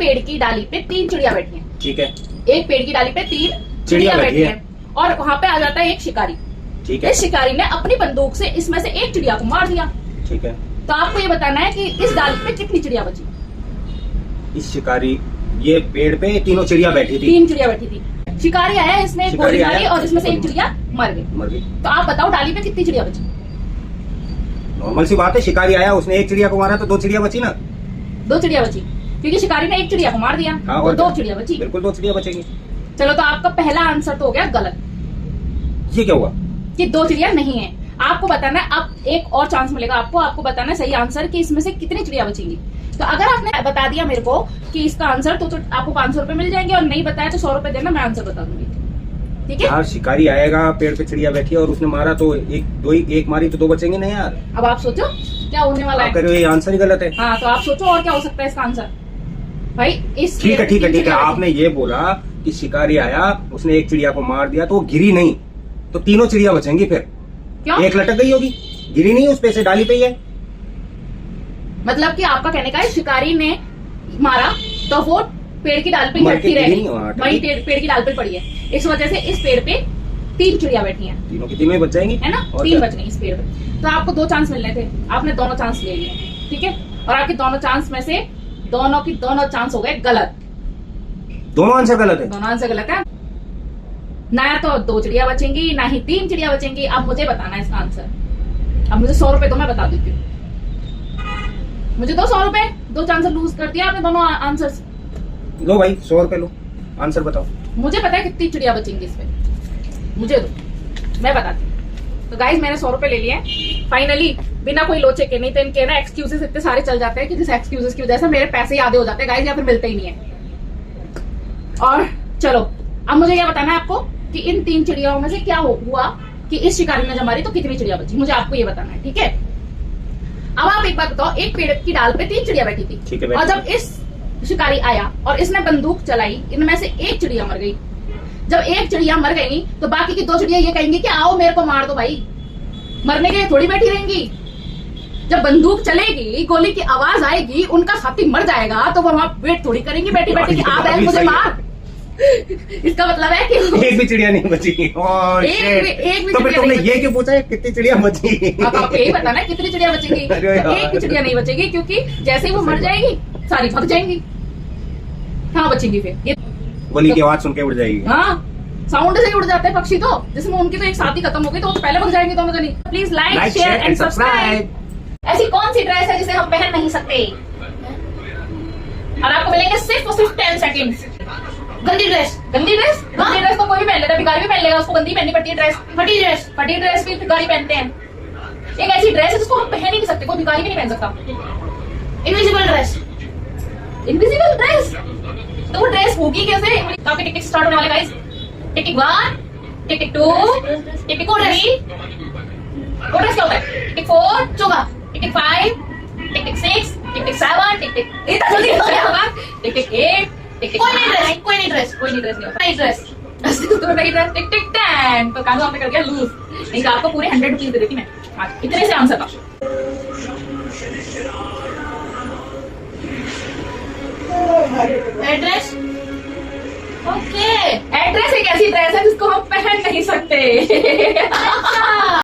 पेड़ की डाली पे 3 चिड़िया बैठी हैं। ठीक है। एक पेड़ की डाली पे 3 चिड़िया बैठी हैं और वहाँ पे आ जाता है एक शिकारी। ठीक है। इस शिकारी ने अपनी बंदूक से इसमें से एक चिड़िया को मार दिया। ठीक है। तो आपको ये बताना है कि इस डाली पे कितनी चिड़िया बची। इस शिकारी, ये पेड़ पे तीनों चिड़िया बैठी थी। 3 चिड़िया बैठी थी। शिकारी आया, इसने गोली मारी और इसमें से एक चिड़िया मर गई। तो आप बताओ डाली पे कितनी चिड़िया बची। नॉर्मल सी बात है, शिकारी आया, उसने एक चिड़िया को मारा तो 2 चिड़िया बची ना। 2 चिड़िया बची क्योंकि शिकारी ने एक चिड़िया को मार दिया। हाँ, और 2 चिड़िया बची। बिल्कुल 2 चिड़िया बचेगी। चलो, तो आपका पहला आंसर तो हो गया गलत। ये क्या हुआ कि 2 चिड़िया नहीं है। आपको बताना है, अब एक और चांस मिलेगा आपको बताना है सही आंसर कि इसमें से कितनी चिड़िया बचेंगी। तो अगर आपने बता दिया मेरे को कि इसका आंसर तो आपको 500 रुपए मिल जाएंगे और नहीं बताया तो 100 रुपए देना, मैं आंसर बता दूंगी। ठीक है। यार शिकारी आएगा, पेड़ पे चिड़िया बैठी है और उसने मारा तो एक मारी तो 2 बचेंगे ना यार। अब आप सोचो क्या होने वाला है। ये आंसर ही गलत है। हाँ, तो आप सोचो और क्या हो सकता है इसका आंसर भाई। इस ठीक है। आपने ये बोला कि शिकारी आया, उसने एक चिड़िया को मार दिया तो वो गिरी नहीं, तो तीनों चिड़िया बचेंगी। फिर क्यों? एक लटक गई होगी, गिरी नहीं, उस पे से डाली पे ही है। मतलब कि आपका कहने का है शिकारी ने मारा तो वो पेड़ की डाल पे लटकी रहेगी, वही पेड़ की डाल पे पड़ी है। इस वजह से इस पेड़ पे 3 चिड़िया बैठी हैं। तीनों की तीनों ही बच जाएंगी, है ना। 3 बच गई इस पेड़ पे। तो आपको 2 चांस मिलने थे, आपने दोनों चांस ले लिए। ठीक है। और आपके दोनों चांस में से दोनों की दोनों चांस हो गए गलत। दोनों आंसर गलत है। दोनों आंसर गलत है। ना तो 2 चिड़िया बचेंगी, ना ही 3 चिड़िया बचेंगी। अब मुझे बताना है इसका आंसर। अब मुझे 100 रुपए तो मैं बता देती हूँ। मुझे दो 100 रुपए, 2 चांस लूज कर दिया आपने दोनों आंसर। लो भाई 100 रुपए लो, आंसर बताओ। मुझे पता है कितनी चिड़िया बचेंगी इसमें, मुझे दो, मैं बताती हूँ। तो गाइज मैंने 100 रुपए ले लिए फाइनली, बिना कोई लोचे के। नहीं तो इनके ना एक्सक्यूजेस इतने सारे चल जाते हैं कि जिस एक्सक्यूजेस की वजह से मेरे पैसे ही आधे हो जाते हैं गाइज, या फिर मिलते ही नहीं है। और चलो, अब मुझे क्या बताना है आपको कि इन 3 चिड़ियाओं में से क्या हुआ कि इस शिकारी ने जब मारी तो कितनी चिड़िया बची, मुझे आपको ये बताना है। ठीक है। अब आप एक बात बताओ, एक पेड़ की डाल पे 3 चिड़िया बैठी थी। ठीक है। और जब इस शिकारी आया और इसने बंदूक चलाई, इनमें से एक चिड़िया मर गई। जब एक चिड़िया मर गई तो बाकी की 2 चिड़िया ये कहेंगी कि आओ मेरे को मार दो भाई, मरने के लिए थोड़ी बैठी रहेंगी। जब बंदूक चलेगी, गोली की आवाज आएगी, उनका साथी मर जाएगा तो वो वहां वेट थोड़ी करेंगी बैठी बैठी कि आ गए मुझे मार। इसका मतलब है कि एक भी चिड़िया नहीं बची। एक भी तो फिर तुमने ये क्यों पूछा है कितनी चिड़िया बची? अब आपको यही बताना है कितनी चिड़िया बचेंगी। तो एक भी चिड़िया नहीं बचेगी क्योंकि जैसे ही वो मर जाएगी सारी भाग जाएंगी। कहाँ बचेंगी फिर? ये गोली की आवाज सुन के उड़ जाएगी। हाँ, साउंड से ही उड़ जाते हैं पक्षी तो, जिसमें उनकी तो एक साथी खत्म हो गई तो वो पहले भाग जाएंगे दोनों जनी। Please like share and subscribe. ऐसी कौन सी ड्रेस है जिसे हम पहन नहीं सकते? और आपको मिलेंगे सिर्फ और सिर्फ 10 सेकेंड्स। गंदी ड्रेस तो कोई भी पहन लेता है, भिखारी भी पहन लेगा, उसको गंदी पहननी पड़ती है ड्रेस। फटी ड्रेस भी भिखारी पहनते हैं। एक ऐसी ड्रेस है जिसको हम पहन ही नहीं सकते, कोई भिखारी भी नहीं पहन सकता। Invisible dress. तो वो ड्रेस होगी कैसे? आपके टिक स्टार्ट होने वाले गाइस। टिक 1, टिक 2, टिक 3। वो ड्रेस क्या होता है? टिक 4 चोगा, टिक 5, टिक 6, टिक 7, इतना जल्दी हो गया होगा। टिक 8, कोई नहीं ड्रेस नहीं होता। नई ड्रेस टिक 10। तो कानून आपने कर दिया लूज, नहीं तो आपको पूरे 100 रुपीज दे देती मैं। इतने से आंसर था। एड्रेस, ओके, एड्रेस एक ऐसी ड्रेस है जिसको हम पहन नहीं सकते।